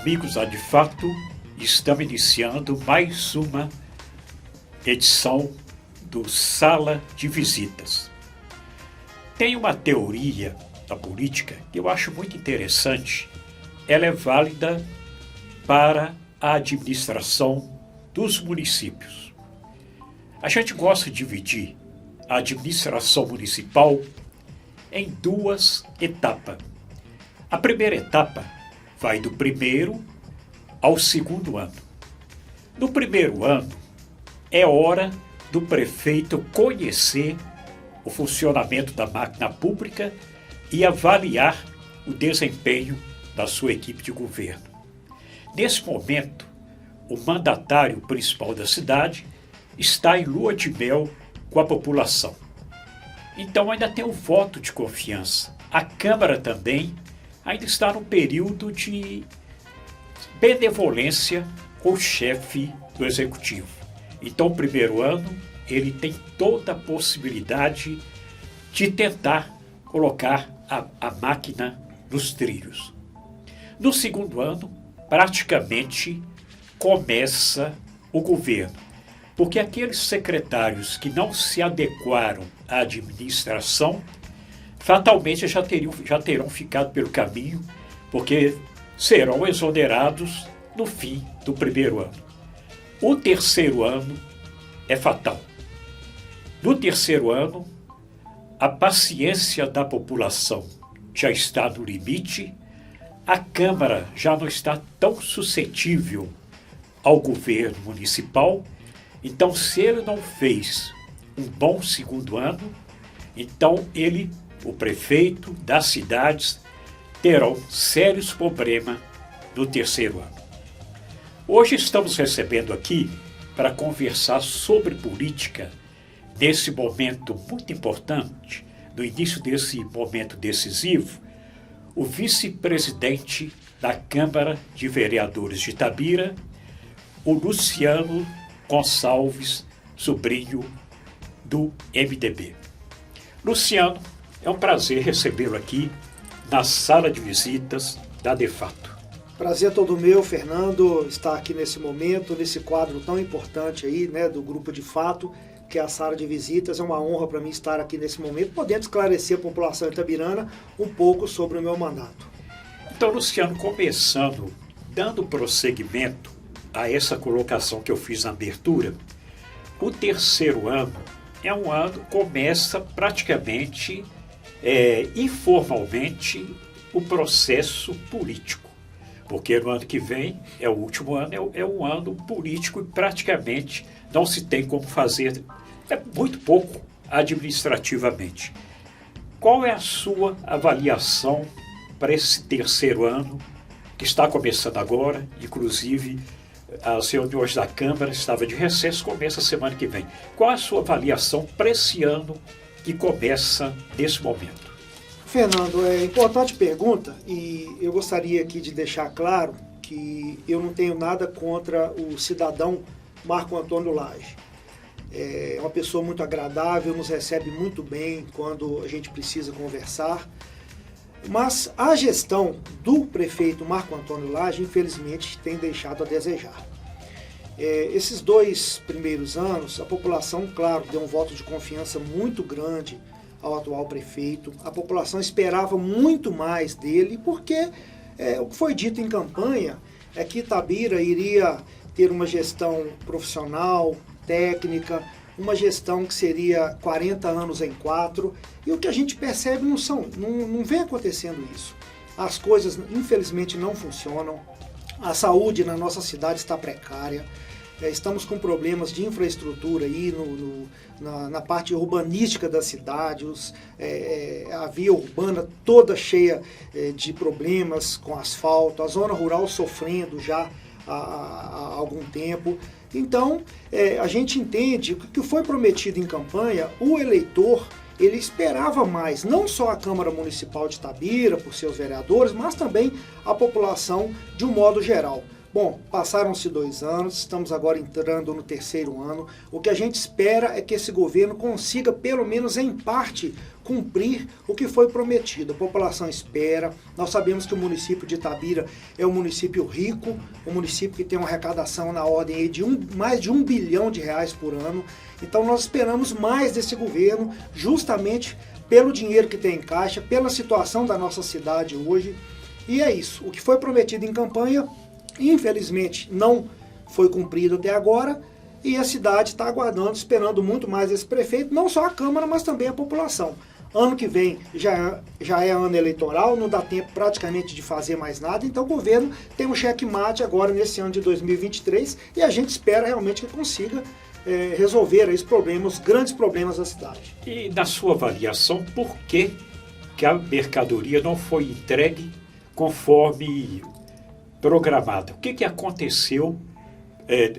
Amigos da De Fato, estamos iniciando mais uma edição do Sala de Visitas. Tem uma teoria da política que eu acho muito interessante. Ela é válida para a administração dos municípios. A gente gosta de dividir a administração municipal em duas etapas. A primeira etapa vai do primeiro ao segundo ano. No primeiro ano, é hora do prefeito conhecer o funcionamento da máquina pública e avaliar o desempenho da sua equipe de governo. Nesse momento, o mandatário principal da cidade está em lua de mel com a população. Então ainda tem o voto de confiança. A Câmara também ainda está no período de benevolência com o chefe do Executivo. Então, o primeiro ano, ele tem toda a possibilidade de tentar colocar a máquina nos trilhos. No segundo ano, praticamente começa o governo, porque aqueles secretários que não se adequaram à administração, fatalmente já terão ficado pelo caminho, porque serão exonerados no fim do primeiro ano. O terceiro ano é fatal. No terceiro ano, a paciência da população já está no limite, a Câmara já não está tão suscetível ao governo municipal, então se ele não fez um bom segundo ano, então o prefeito das cidades, terão sérios problemas no terceiro ano. Hoje estamos recebendo aqui para conversar sobre política nesse momento muito importante, no início desse momento decisivo, o vice-presidente da Câmara de Vereadores de Itabira, o Luciano Gonçalves, sobrinho do MDB. Luciano, é um prazer recebê-lo aqui na Sala de Visitas da De Fato. Prazer todo meu, Fernando, estar aqui nesse momento, nesse quadro tão importante aí, né, do Grupo De Fato, que é a Sala de Visitas. É uma honra para mim estar aqui nesse momento, podendo esclarecer a população itabirana um pouco sobre o meu mandato. Então, Luciano, começando, dando prosseguimento a essa colocação que eu fiz na abertura, o terceiro ano é um ano que começa praticamente informalmente o processo político, porque no ano que vem é o último ano, é um ano político e praticamente não se tem como fazer, muito pouco administrativamente. Qual é a sua avaliação para esse terceiro ano que está começando agora? Inclusive as reuniões da Câmara estavam de recesso, começa a semana que vem. Qual a sua avaliação para esse ano que começa nesse momento? Fernando, é importante pergunta e eu gostaria aqui de deixar claro que eu não tenho nada contra o cidadão Marco Antônio Lage. É uma pessoa muito agradável, nos recebe muito bem quando a gente precisa conversar, mas a gestão do prefeito Marco Antônio Lage, infelizmente, tem deixado a desejar. Esses 2 primeiros anos, a população, claro, deu um voto de confiança muito grande ao atual prefeito. A população esperava muito mais dele, porque o que foi dito em campanha é que Itabira iria ter uma gestão profissional, técnica, uma gestão que seria 40 anos em 4, e o que a gente percebe não vem acontecendo isso. As coisas, infelizmente, não funcionam, a saúde na nossa cidade está precária, estamos com problemas de infraestrutura aí na parte urbanística da cidade, a via urbana toda cheia de problemas com asfalto, a zona rural sofrendo já há algum tempo. Então, a gente entende que o que foi prometido em campanha, o eleitor, ele esperava mais, não só a Câmara Municipal de Itabira, por seus vereadores, mas também a população de um modo geral. Bom, passaram-se 2 anos, estamos agora entrando no 3º ano. O que a gente espera é que esse governo consiga, pelo menos em parte, cumprir o que foi prometido. A população espera. Nós sabemos que o município de Itabira é um município rico, um município que tem uma arrecadação na ordem aí de mais de R$1 bilhão por ano. Então nós esperamos mais desse governo, justamente pelo dinheiro que tem em caixa, pela situação da nossa cidade hoje. E é isso. O que foi prometido em campanha, infelizmente, não foi cumprido até agora, e a cidade está aguardando, esperando muito mais esse prefeito, não só a Câmara, mas também a população. Ano que vem já é ano eleitoral, não dá tempo praticamente de fazer mais nada, então o governo tem um checkmate agora nesse ano de 2023, e a gente espera realmente que consiga resolver aí os grandes problemas da cidade. E na sua avaliação, por que a mercadoria não foi entregue conforme programada? O que aconteceu?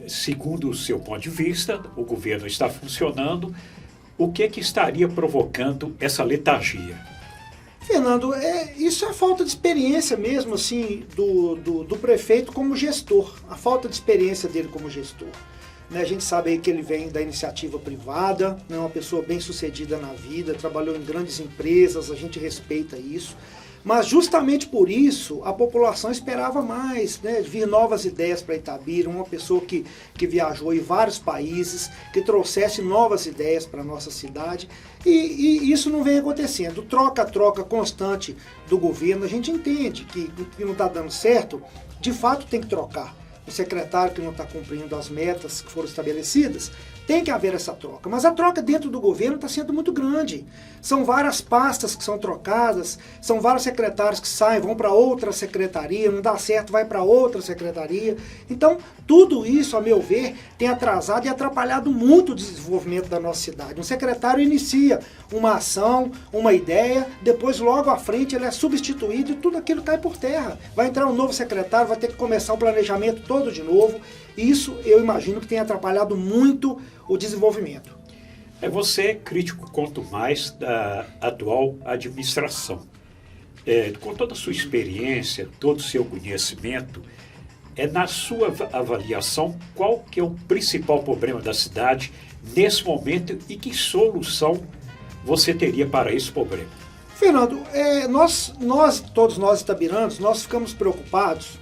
Segundo o seu ponto de vista, o governo está funcionando. O que estaria provocando essa letargia? Fernando, isso é falta de experiência mesmo, assim, do prefeito como gestor. A falta de experiência dele como gestor. A gente sabe aí que ele vem da iniciativa privada, é uma pessoa bem sucedida na vida, trabalhou em grandes empresas, a gente respeita isso. Mas justamente por isso a população esperava mais, vir novas ideias para Itabira, uma pessoa que viajou em vários países, que trouxesse novas ideias para a nossa cidade, e isso não vem acontecendo. Troca-troca constante do governo, a gente entende que não está dando certo, de fato tem que trocar. O secretário que não está cumprindo as metas que foram estabelecidas, tem que haver essa troca. Mas a troca dentro do governo está sendo muito grande. São várias pastas que são trocadas, são vários secretários que saem, vão para outra secretaria, não dá certo, vai para outra secretaria. Então, tudo isso, a meu ver, tem atrasado e atrapalhado muito o desenvolvimento da nossa cidade. Um secretário inicia uma ação, uma ideia, depois logo à frente ele é substituído e tudo aquilo cai por terra. Vai entrar um novo secretário, vai ter que começar o planejamento todo de novo. Isso eu imagino que tem atrapalhado muito o desenvolvimento. Você é crítico quanto mais da atual administração. Com toda a sua experiência, todo o seu conhecimento, na sua avaliação, qual que é o principal problema da cidade nesse momento e que solução você teria para esse problema? Fernando, todos nós itabiranos, nós ficamos preocupados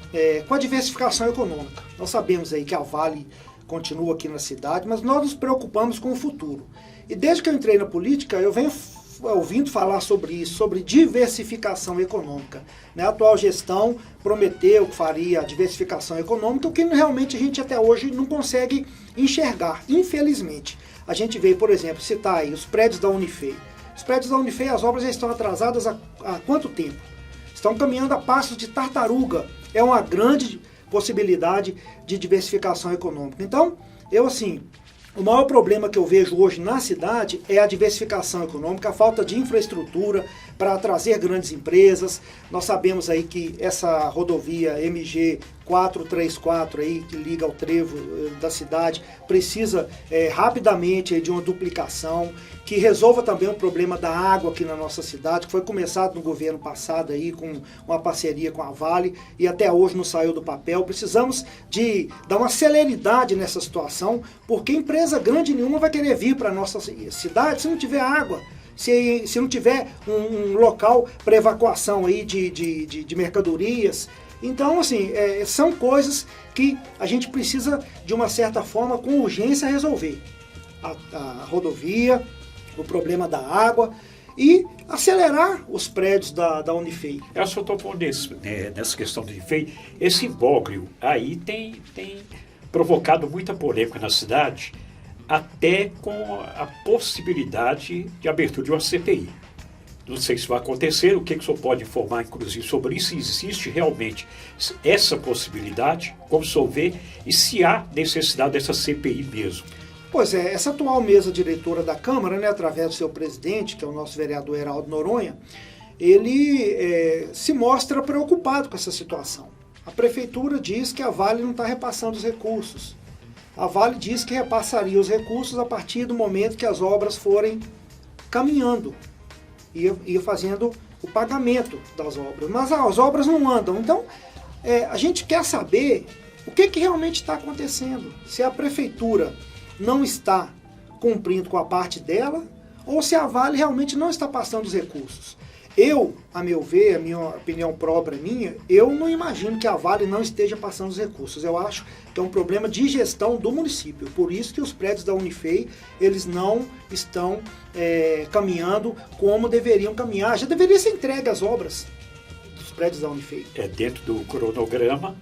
com a diversificação econômica. Nós sabemos aí que a Vale continua aqui na cidade, mas nós nos preocupamos com o futuro. E desde que eu entrei na política, eu venho ouvindo falar sobre isso, sobre diversificação econômica. A atual gestão prometeu que faria a diversificação econômica, o que realmente a gente até hoje não consegue enxergar, infelizmente. A gente veio, por exemplo, citar aí os prédios da Unifei. Os prédios da Unifei, as obras já estão atrasadas há quanto tempo? Estão caminhando a passos de tartaruga. É uma grande possibilidade de diversificação econômica. Então, o maior problema que eu vejo hoje na cidade é a diversificação econômica, a falta de infraestrutura para trazer grandes empresas. Nós sabemos aí que essa rodovia MG 434 aí, que liga ao trevo da cidade, precisa rapidamente de uma duplicação, que resolva também o problema da água aqui na nossa cidade, que foi começado no governo passado aí com uma parceria com a Vale e até hoje não saiu do papel. Precisamos de dar uma celeridade nessa situação, porque empresa grande nenhuma vai querer vir para a nossa cidade se não tiver água. Se não tiver um local para evacuação aí de mercadorias. Então, são coisas que a gente precisa, de uma certa forma, com urgência, resolver. A rodovia, o problema da água e acelerar os prédios da Unifei. Eu só estou pondo nessa questão da Unifei, esse imbróglio aí tem provocado muita polêmica na cidade, até com a possibilidade de abertura de uma CPI. Não sei se vai acontecer, o que o senhor pode informar, inclusive, sobre isso, se existe realmente essa possibilidade, como o senhor vê, e se há necessidade dessa CPI mesmo. Pois é, essa atual mesa diretora da Câmara, através do seu presidente, que é o nosso vereador Heraldo Noronha, ele se mostra preocupado com essa situação. A prefeitura diz que a Vale não está repassando os recursos. A Vale diz que repassaria os recursos a partir do momento que as obras forem caminhando. Ia fazendo o pagamento das obras. Mas as obras não andam. Então, a gente quer saber o que realmente está acontecendo. Se a prefeitura não está cumprindo com a parte dela, ou se a Vale realmente não está passando os recursos. Eu, a meu ver, a minha opinião própria minha, eu não imagino que a Vale não esteja passando os recursos. Eu acho que é um problema de gestão do município. Por isso que os prédios da Unifei, eles não estão caminhando como deveriam caminhar. Já deveria ser entregue as obras dos prédios da Unifei. Dentro do cronograma,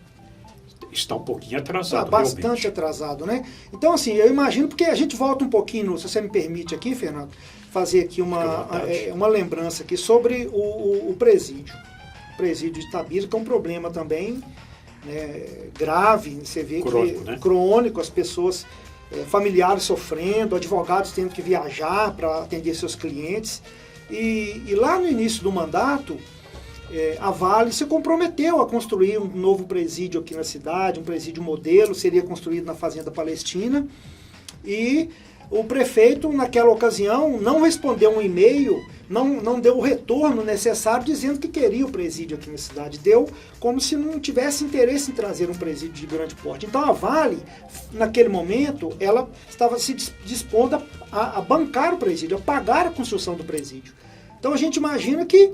está um pouquinho atrasado. Bastante realmente. atrasado, né? Então, assim, eu imagino, porque a gente volta um pouquinho, se você me permite aqui, Fernando, fazer aqui uma lembrança aqui sobre o presídio. O presídio de Itabira, que é um problema também, né, grave, você vê crônico, que né? Crônico, as pessoas, familiares sofrendo, advogados tendo que viajar para atender seus clientes. E lá no início do mandato, a Vale se comprometeu a construir um novo presídio aqui na cidade, um presídio modelo, seria construído na Fazenda Palestina, e o prefeito, naquela ocasião, não respondeu um e-mail, não deu o retorno necessário dizendo que queria o presídio aqui na cidade. Deu como se não tivesse interesse em trazer um presídio de grande porte. Então a Vale, naquele momento, ela estava se dispondo a bancar o presídio, a pagar a construção do presídio. Então a gente imagina que,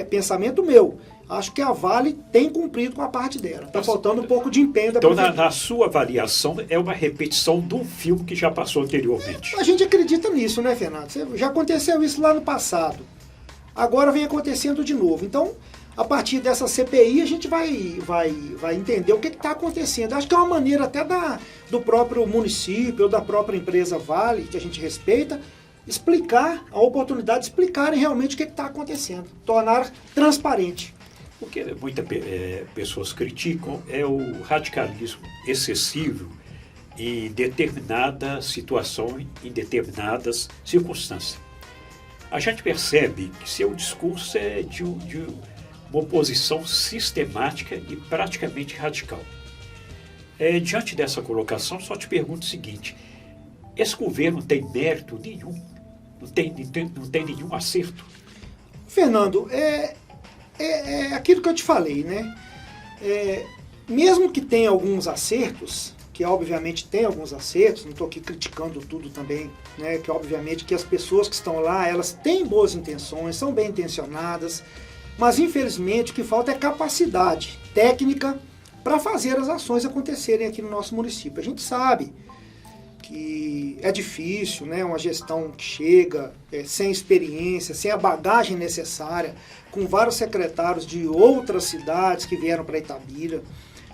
pensamento meu, acho que a Vale tem cumprido com a parte dela. Está faltando um pouco de empenho da Então, prefeitura. na sua avaliação, é uma repetição de um filme que já passou anteriormente. A gente acredita nisso, né, Fernando? Já aconteceu isso lá no passado. Agora vem acontecendo de novo. Então, a partir dessa CPI, a gente vai entender o que está acontecendo. Acho que é uma maneira até do próprio município ou da própria empresa Vale, que a gente respeita, explicar, a oportunidade de explicarem realmente o que está acontecendo. Tornar transparente. O que muitas pessoas criticam é o radicalismo excessivo em determinada situação, em determinadas circunstâncias. A gente percebe que seu discurso é de uma oposição sistemática e praticamente radical. Diante dessa colocação, só te pergunto o seguinte: esse governo não tem mérito nenhum? Não tem nenhum acerto? Fernando, é aquilo que eu te falei, né? Mesmo que tenha alguns acertos, que obviamente tem alguns acertos, não estou aqui criticando tudo também, né? Que obviamente que as pessoas que estão lá, elas têm boas intenções, são bem intencionadas, mas infelizmente o que falta é capacidade técnica para fazer as ações acontecerem aqui no nosso município. A gente sabe que é difícil, né? Uma gestão que chega sem experiência, sem a bagagem necessária, com vários secretários de outras cidades que vieram para Itabira.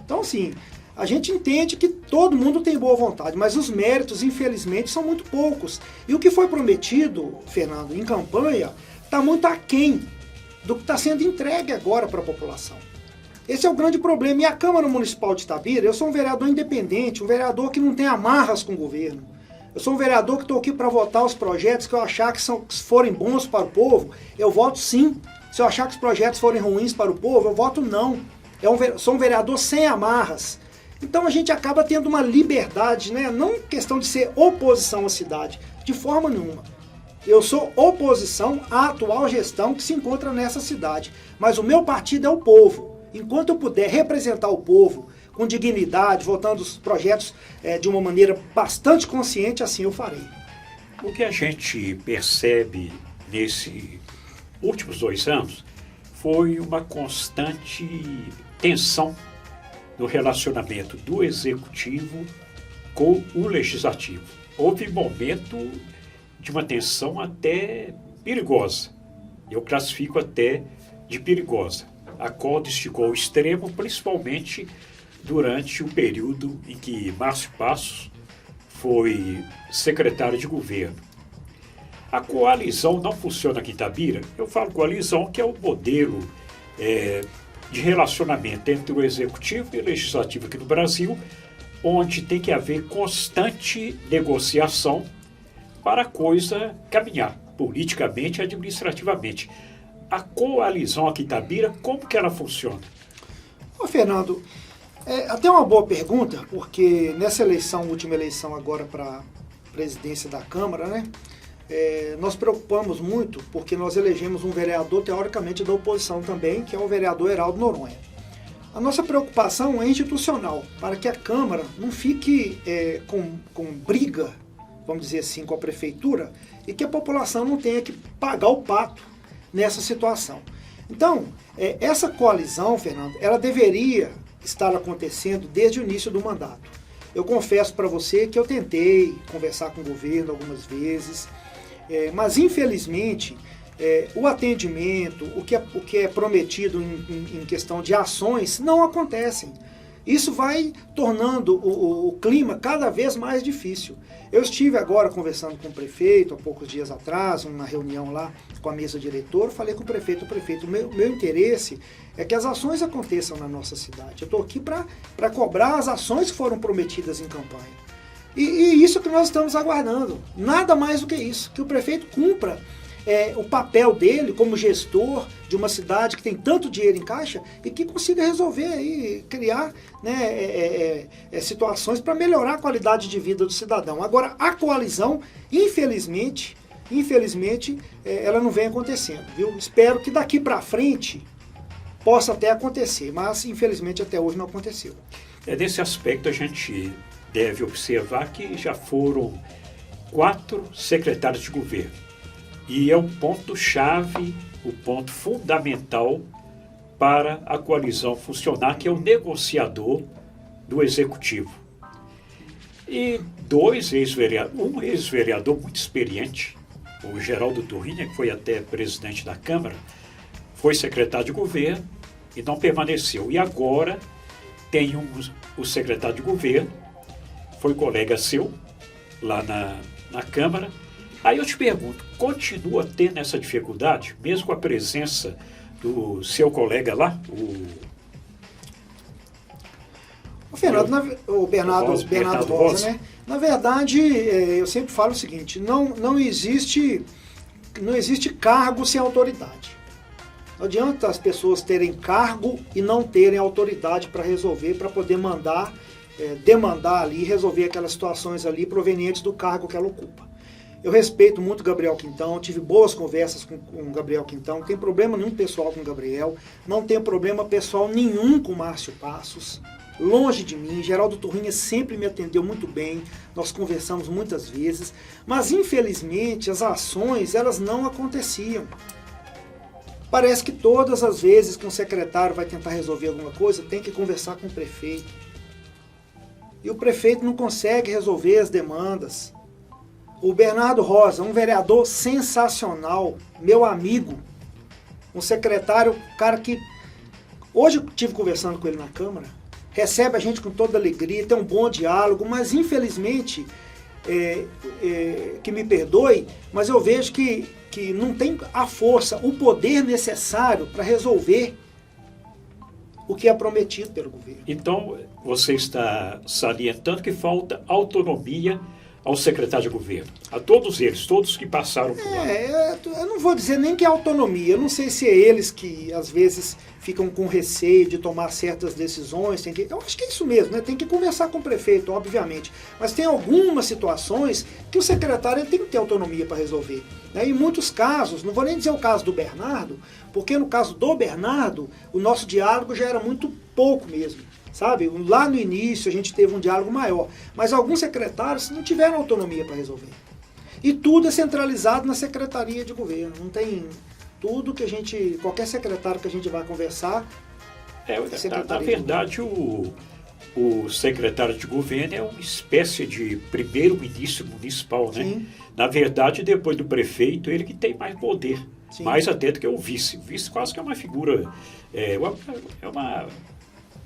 Então, assim, a gente entende que todo mundo tem boa vontade, mas os méritos, infelizmente, são muito poucos. E o que foi prometido, Fernando, em campanha, está muito aquém do que está sendo entregue agora para a população. Esse é o grande problema. E a Câmara Municipal de Itabira, eu sou um vereador independente, um vereador que não tem amarras com o governo. Eu sou um vereador que estou aqui para votar os projetos que eu achar que forem bons para o povo, eu voto sim. Se eu achar que os projetos forem ruins para o povo, eu voto não. Sou um vereador sem amarras. Então a gente acaba tendo uma liberdade, né? Não questão de ser oposição à cidade, de forma nenhuma. Eu sou oposição à atual gestão que se encontra nessa cidade. Mas o meu partido é o povo. Enquanto eu puder representar o povo com dignidade, votando os projetos de uma maneira bastante consciente, assim eu farei. O que a gente percebe nesses últimos 2 anos foi uma constante tensão no relacionamento do Executivo com o Legislativo. Houve momento de uma tensão até perigosa. Eu classifico até de perigosa. A corda esticou ao extremo, principalmente durante o período em que Márcio Passos foi secretário de governo. A coalizão não funciona aqui em Itabira. Eu falo coalizão, que é o modelo de relacionamento entre o Executivo e o Legislativo aqui no Brasil, onde tem que haver constante negociação para a coisa caminhar, politicamente e administrativamente. A coalizão aqui em Itabira, como que ela funciona? Ô Fernando, até uma boa pergunta, porque nessa última eleição agora para a presidência da Câmara, né, nós preocupamos muito porque nós elegemos um vereador teoricamente da oposição também, que é o vereador Heraldo Noronha. A nossa preocupação é institucional, para que a Câmara não fique com briga, vamos dizer assim, com a Prefeitura, e que a população não tenha que pagar o pato nessa situação. Então, essa coalizão, Fernando, ela deveria estar acontecendo desde o início do mandato. Eu confesso para você que eu tentei conversar com o governo algumas vezes, mas infelizmente o atendimento, o que é prometido em questão de ações, não acontecem. Isso vai tornando o clima cada vez mais difícil. Eu estive agora conversando com o prefeito, há poucos dias atrás, uma reunião lá com a mesa diretora, falei com o prefeito, o meu interesse é que as ações aconteçam na nossa cidade. Eu estou aqui para cobrar as ações que foram prometidas em campanha. E isso que nós estamos aguardando, nada mais do que isso, que o prefeito cumpra o papel dele como gestor de uma cidade que tem tanto dinheiro em caixa e que consiga resolver aí, criar situações para melhorar a qualidade de vida do cidadão. Agora, a coalizão, infelizmente, ela não vem acontecendo, viu? Espero que daqui para frente possa até acontecer, mas infelizmente até hoje não aconteceu. Nesse aspecto a gente deve observar que já foram 4 secretários de governo. E é o ponto-chave, o ponto fundamental para a coalizão funcionar, que é o negociador do Executivo. E um ex-vereador muito experiente, o Geraldo Turrinha, que foi até presidente da Câmara, foi secretário de governo e não permaneceu. E agora tem o secretário de governo, foi colega seu lá na Câmara. Aí eu te pergunto, continua tendo essa dificuldade, mesmo com a presença do seu colega lá, o Bernardo Rosa, né? Na verdade, eu sempre falo o seguinte, não existe cargo sem autoridade. Não adianta as pessoas terem cargo e não terem autoridade para resolver, para poder demandar ali, resolver aquelas situações ali provenientes do cargo que ela ocupa. Eu respeito muito o Gabriel Quintão, tive boas conversas com o Gabriel Quintão, não tem problema nenhum pessoal com o Gabriel, não tem problema pessoal nenhum com o Márcio Passos, longe de mim. Geraldo Turrinha sempre me atendeu muito bem, nós conversamos muitas vezes, mas infelizmente as ações elas não aconteciam. Parece que todas as vezes que um secretário vai tentar resolver alguma coisa, tem que conversar com o prefeito. E o prefeito não consegue resolver as demandas. O Bernardo Rosa, um vereador sensacional, meu amigo, um secretário, cara que... Hoje eu estive conversando com ele na Câmara, recebe a gente com toda alegria, tem um bom diálogo, mas infelizmente, que me perdoe, mas eu vejo que não tem a força, o poder necessário para resolver o que é prometido pelo governo. Então, você está salientando que falta autonomia ao secretário de governo, a todos eles, todos que passaram por lá. Eu não vou dizer nem que é autonomia, eu não sei se é eles que às vezes ficam com receio de tomar certas decisões, eu acho que é isso mesmo, né? Tem que conversar com o prefeito, obviamente, mas tem algumas situações que o secretário tem que ter autonomia para resolver. Né? Em muitos casos, não vou nem dizer o caso do Bernardo, porque no caso do Bernardo, o nosso diálogo já era muito pouco mesmo. Sabe? Lá no início a gente teve um diálogo maior, mas alguns secretários não tiveram autonomia para resolver. E tudo é centralizado na Secretaria de Governo. Não tem tudo que qualquer secretário que a gente vai conversar... Na verdade, o secretário de governo é uma espécie de primeiro-ministro municipal, né? Sim. Na verdade, depois do prefeito, ele que tem mais poder, Sim. mais até do que o vice. O vice quase que é uma figura,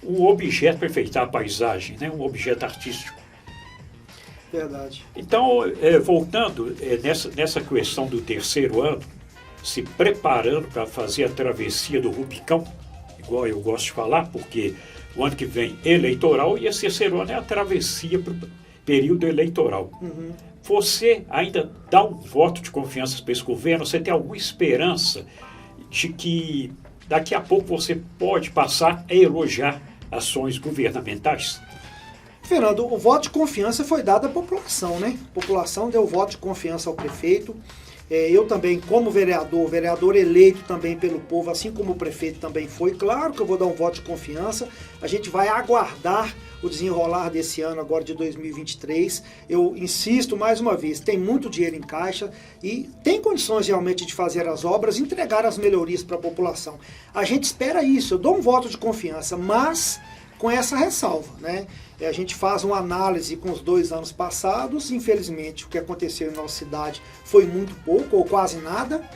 um objeto para enfeitar a paisagem, né? Um objeto artístico. Verdade. Então, voltando nessa questão do terceiro ano, se preparando para fazer a travessia do Rubicão, igual eu gosto de falar, porque o ano que vem é eleitoral e esse terceiro ano é a travessia para o período eleitoral. Uhum. Você ainda dá um voto de confiança para esse governo? Você tem alguma esperança de que daqui a pouco você pode passar a elogiar ações governamentais? Fernando, o voto de confiança foi dado à população, né? A população deu voto de confiança ao prefeito. Eu também, como vereador eleito também pelo povo, assim como o prefeito também foi, claro que eu vou dar um voto de confiança. A gente vai aguardar o desenrolar desse ano agora de 2023. Eu insisto mais uma vez, tem muito dinheiro em caixa e tem condições realmente de fazer as obras, entregar as melhorias para a população. A gente espera isso, eu dou um voto de confiança, mas com essa ressalva, né? A gente faz uma análise com os 2 anos passados, infelizmente o que aconteceu em nossa cidade foi muito pouco ou quase nada,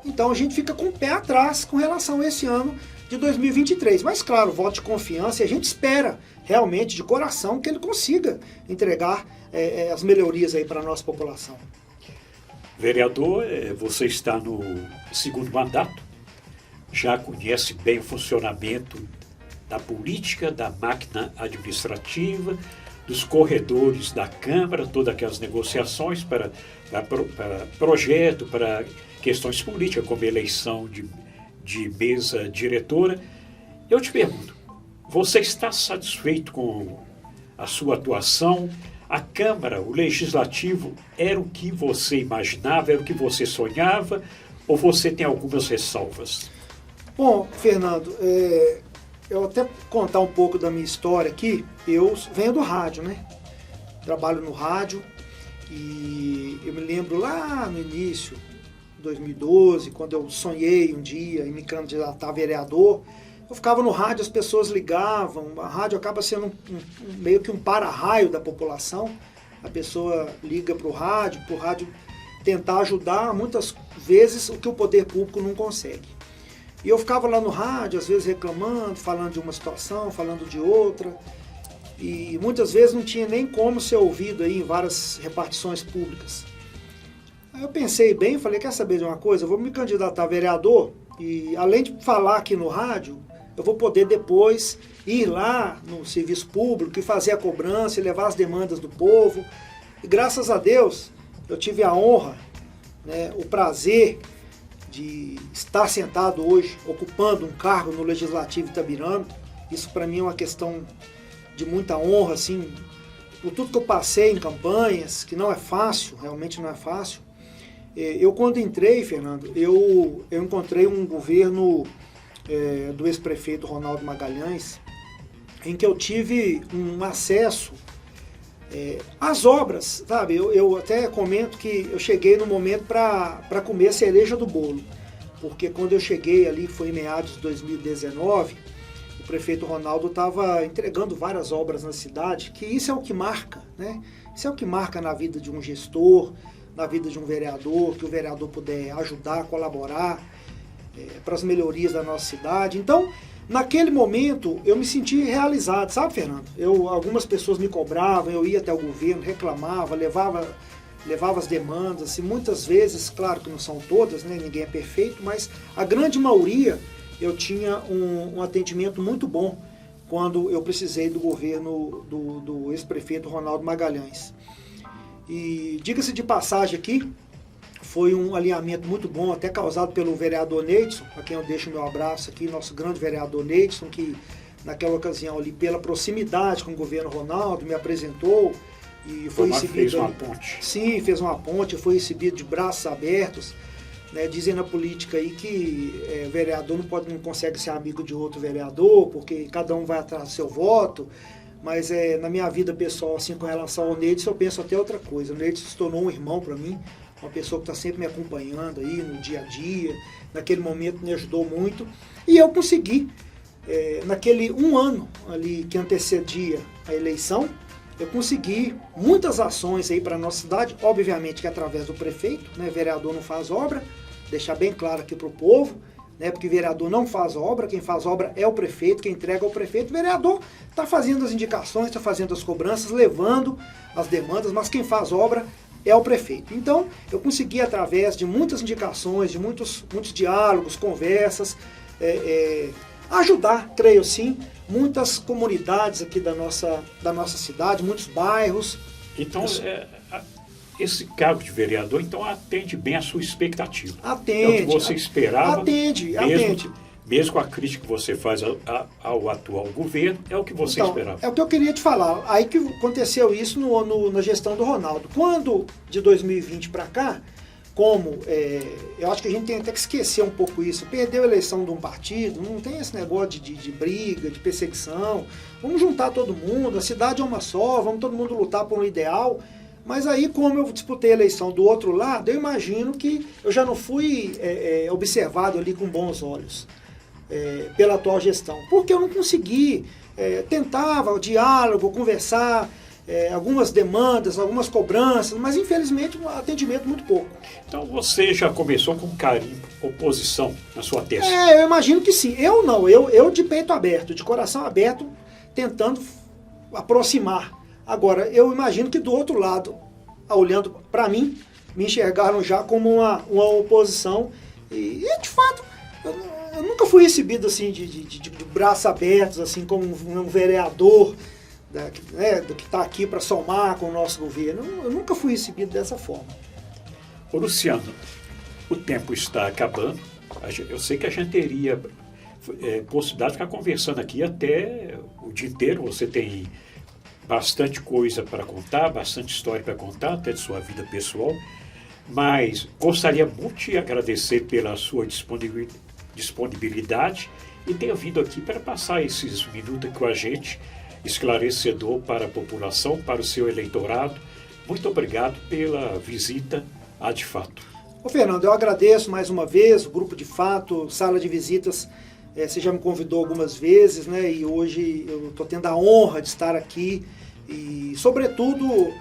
então a gente fica com o pé atrás com relação a esse ano de 2023. Mas claro, voto de confiança e a gente espera realmente de coração que ele consiga entregar as melhorias aí para a nossa população. Vereador, você está no 2º mandato, já conhece bem o funcionamento da política, da máquina administrativa, dos corredores da Câmara, todas aquelas negociações para projeto, para questões políticas, como eleição de mesa diretora. Eu te pergunto, você está satisfeito com a sua atuação? A Câmara, o Legislativo, era o que você imaginava, era o que você sonhava, ou você tem algumas ressalvas? Bom, Fernando, eu até contar um pouco da minha história aqui. Eu venho do rádio, né? Trabalho no rádio e eu me lembro lá no início, 2012, quando eu sonhei um dia em me candidatar a vereador. Eu ficava no rádio, as pessoas ligavam, a rádio acaba sendo meio que um para-raio da população. A pessoa liga para o rádio tentar ajudar, muitas vezes, o que o poder público não consegue. E eu ficava lá no rádio, às vezes reclamando, falando de uma situação, falando de outra. E muitas vezes não tinha nem como ser ouvido aí em várias repartições públicas. Aí eu pensei bem, falei, quer saber de uma coisa? Eu vou me candidatar a vereador e além de falar aqui no rádio, eu vou poder depois ir lá no serviço público e fazer a cobrança e levar as demandas do povo. E graças a Deus eu tive a honra, né, o prazer de estar sentado hoje, ocupando um cargo no Legislativo Itabirano. Isso para mim é uma questão de muita honra, assim, por tudo que eu passei em campanhas, que não é fácil, realmente não é fácil. Eu quando entrei, Fernando, eu encontrei um governo do ex-prefeito Ronaldo Magalhães, em que eu tive um acesso às obras, sabe? Eu até comento que eu cheguei no momento para comer a cereja do bolo, porque quando eu cheguei ali, foi em meados de 2019, o prefeito Ronaldo estava entregando várias obras na cidade, que isso é o que marca, né? Isso é o que marca na vida de um gestor, na vida de um vereador, que o vereador puder ajudar, colaborar para as melhorias da nossa cidade. Então, naquele momento, eu me senti realizado, sabe, Fernando? Algumas pessoas me cobravam, eu ia até o governo, reclamava, levava as demandas, e muitas vezes, claro que não são todas, né, ninguém é perfeito, mas a grande maioria eu tinha um atendimento muito bom quando eu precisei do governo do ex-prefeito Ronaldo Magalhães. E diga-se de passagem aqui, foi um alinhamento muito bom, até causado pelo vereador Neidson, a quem eu deixo o meu abraço aqui, nosso grande vereador Neidson, que naquela ocasião ali, pela proximidade com o governo Ronaldo, me apresentou e foi recebido. Fez uma ponte. Sim, fez uma ponte, foi recebido de braços abertos, né? Dizem na política aí que vereador não consegue ser amigo de outro vereador, porque cada um vai atrás do seu voto. Mas na minha vida pessoal, assim, com relação ao Neidson, eu penso até outra coisa. O Neidson se tornou um irmão para mim, uma pessoa que está sempre me acompanhando aí no dia a dia. Naquele momento me ajudou muito. E eu consegui, naquele um ano ali que antecedia a eleição, eu consegui muitas ações aí para a nossa cidade, obviamente que através do prefeito, né? Vereador não faz obra, deixar bem claro aqui para o povo, né? Porque vereador não faz obra, quem faz obra é o prefeito, quem entrega é o prefeito. O vereador está fazendo as indicações, está fazendo as cobranças, levando as demandas, mas quem faz obra é o prefeito. Então, eu consegui, através de muitas indicações, de muitos diálogos, conversas, ajudar, creio sim, muitas comunidades aqui da nossa cidade, muitos bairros. Então, esse cargo de vereador, então, atende bem a sua expectativa. Atende. É o que você esperava. Atende. Mesmo com a crítica que você faz ao atual governo, é o que você esperava. É o que eu queria te falar. Aí que aconteceu isso na gestão do Ronaldo. Quando, de 2020 para cá, como, eu acho que a gente tem até que esquecer um pouco isso, perdeu a eleição de um partido, não tem esse negócio de briga, de perseguição, vamos juntar todo mundo, a cidade é uma só, vamos todo mundo lutar por um ideal, mas aí como eu disputei a eleição do outro lado, eu imagino que eu já não fui observado ali com bons olhos pela atual gestão, porque eu não consegui, tentava o diálogo, conversar, algumas demandas, algumas cobranças, mas infelizmente um atendimento muito pouco. Então você já começou com carimbo, oposição na sua testa? Eu imagino que sim. Eu não, eu de peito aberto, de coração aberto, tentando aproximar. Agora, eu imagino que do outro lado, olhando para mim, me enxergaram já como uma oposição e de fato, eu nunca fui recebido assim de braços abertos, assim como um vereador, do que está aqui para somar com o nosso governo. Eu nunca fui recebido dessa forma. Ô Luciano, o tempo está acabando. Eu sei que a gente teria possibilidade de ficar conversando aqui até o dia inteiro. Você tem bastante coisa para contar, bastante história para contar, até de sua vida pessoal. Mas gostaria muito de agradecer pela sua disponibilidade e ter vindo aqui para passar esses minutos com a gente, esclarecedor para a população, para o seu eleitorado. Muito obrigado pela visita à De Fato. Ô Fernando, eu agradeço mais uma vez, o Grupo De Fato, Sala de Visitas, você já me convidou algumas vezes, né? E hoje eu estou tendo a honra de estar aqui e, sobretudo,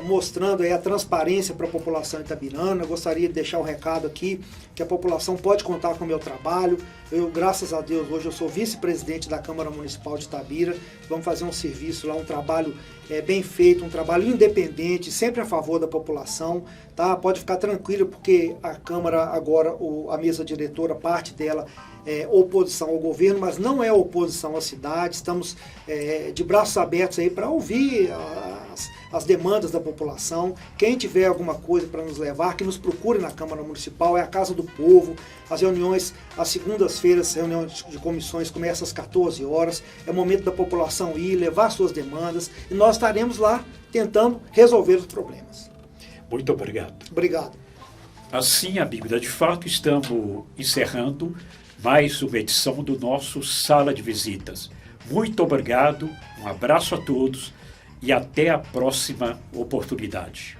mostrando aí a transparência para a população itabirana. Eu gostaria de deixar um recado aqui, que a população pode contar com o meu trabalho. Eu, graças a Deus, hoje eu sou vice-presidente da Câmara Municipal de Itabira. Vamos fazer um serviço lá, um trabalho bem feito, um trabalho independente, sempre a favor da população, tá? Pode ficar tranquilo, porque a Câmara agora, a mesa diretora, parte dela é oposição ao governo, mas não é oposição à cidade. Estamos de braços abertos aí para ouvir as demandas da população. Quem tiver alguma coisa para nos levar, que nos procure na Câmara Municipal, é a Casa do Povo. As reuniões, às segundas-feiras, reuniões de comissões começam às 14 horas. É o momento da população ir, levar suas demandas, e nós estaremos lá tentando resolver os problemas. Muito obrigado. Obrigado. Assim, amigo da De Fato, estamos encerrando mais uma edição do nosso Sala de Visitas. Muito obrigado, um abraço a todos e até a próxima oportunidade.